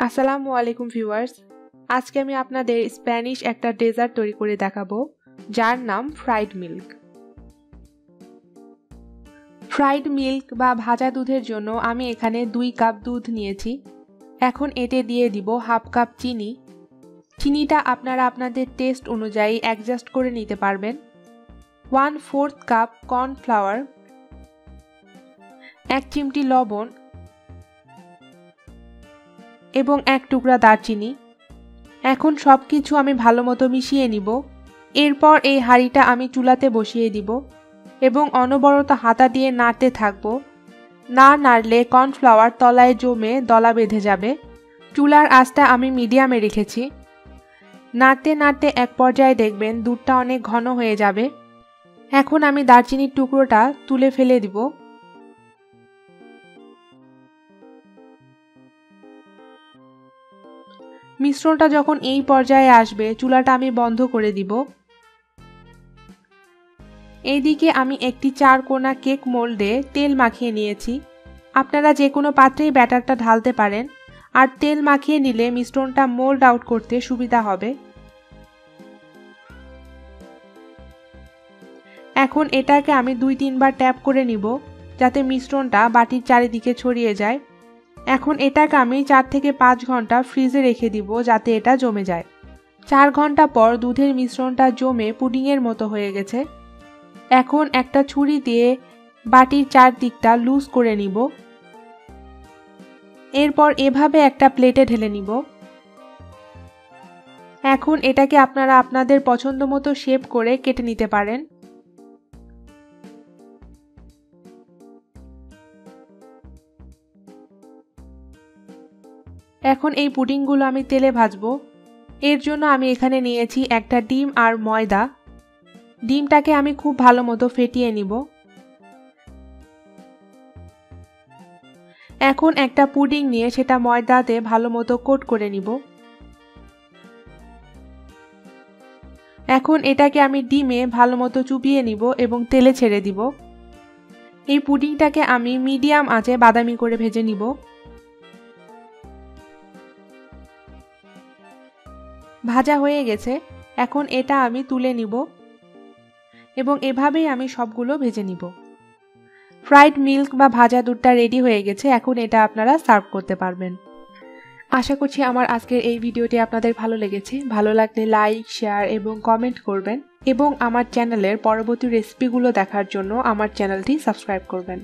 আসসালামু আলাইকুম ভিউয়ার্স, আজকে আমি আপনাদের স্প্যানিশ একটা ডেজার্ট তৈরি করে দেখাবো যার নাম ফ্রাইড মিল্ক। ফ্রাইড মিল্ক বা ভাজা দুধের জন্য আমি এখানে 2 কাপ দুধ নিয়েছি। এখন এতে দিয়ে দিব হাফ কাপ চিনি। চিনিটা আপনারা আপনাদের টেস্ট অনুযায়ী অ্যাডজাস্ট করে নিতে পারবেন। 1/4 কাপ কর্নফ্লাওয়ার, 1 চিমটি লবণ এবং 1 টুকরা দারচিনি। এখন সবকিছু আমি ভালোমতো মিশিয়ে নিব। এরপর এই হাঁড়িটা আমি চুলাতে বসিয়ে দিব এবং অনবরত হাতা দিয়ে নাড়তে থাকব। না নাড়লে কর্নফ্লাওয়ার তলায় জমে দলা বেঁধে যাবে। চুলার আঁচটা আমি মিডিয়ামে রেখেছি। নাড়তে নাড়তে এক পর্যায়ে দেখবেন দুধটা অনেক ঘন হয়ে যাবে। এখন আমি দারচিনির টুকরোটা তুলে ফেলে দিব। মিশ্রণটা যখন এই পর্যায়ে আসবে চুলাটা আমি বন্ধ করে দিব। এইদিকে আমি একটি 4 কোণা কেক মোল্ডে তেল মাখিয়ে নিয়েছি। আপনারা যে কোনো পাত্রেই ব্যাটারটা ঢালতে পারেন, আর তেল মাখিয়ে নিলে মিশ্রণটা মোল্ড আউট করতে সুবিধা হবে। এখন এটাকে আমি 2-3 বার ট্যাপ করে নিব যাতে মিশ্রণটা বাটির চারিদিকে ছড়িয়ে যায়। এখন এটাকে আমি 4 থেকে 5 ঘন্টা ফ্রিজে রেখে দিব যাতে এটা জমে যায়। 4 ঘন্টা পর দুধের মিশ্রণটা জমে পুডিংয়ের মতো হয়ে গেছে। এখন একটা ছুরি দিয়ে বাটির চারদিকটা লুজ করে নিব। এরপর এভাবে একটা প্লেটে ঢেলে নিব। এখন এটাকে আপনারা আপনাদের পছন্দ মতো শেপ করে কেটে নিতে পারেন। এখন এই পুডিংগুলো আমি তেলে ভাজবো। এর জন্য আমি এখানে নিয়েছি একটা ডিম আর ময়দা। ডিমটাকে আমি খুব ভালো মতো ফেটিয়ে নিব। এখন একটা পুডিং নিয়ে সেটা ময়দাতে ভালো মতো কোট করে নিব। এখন এটাকে আমি ডিমে ভালো মতো চুবিয়ে নিব এবং তেলে ছেড়ে দিব। এই পুডিংটাকে আমি মিডিয়াম আঁচে বাদামি করে ভেজে নিব। ভাজা হয়ে গেছে। এখন এটা আমি তুলে নিব এবং এভাবেই আমি সবগুলো ভেজে নিব। ফ্রাইড মিল্ক বা ভাজা দুধটা রেডি হয়ে গেছে। এখন এটা আপনারা সার্ভ করতে পারবেন। আশা করছি আমার আজকের এই ভিডিওটি আপনাদের ভালো লেগেছে। ভালো লাগলে লাইক, শেয়ার এবং কমেন্ট করবেন এবং আমার চ্যানেলের পরবর্তী রেসিপিগুলো দেখার জন্য আমার চ্যানেলটি সাবস্ক্রাইব করবেন।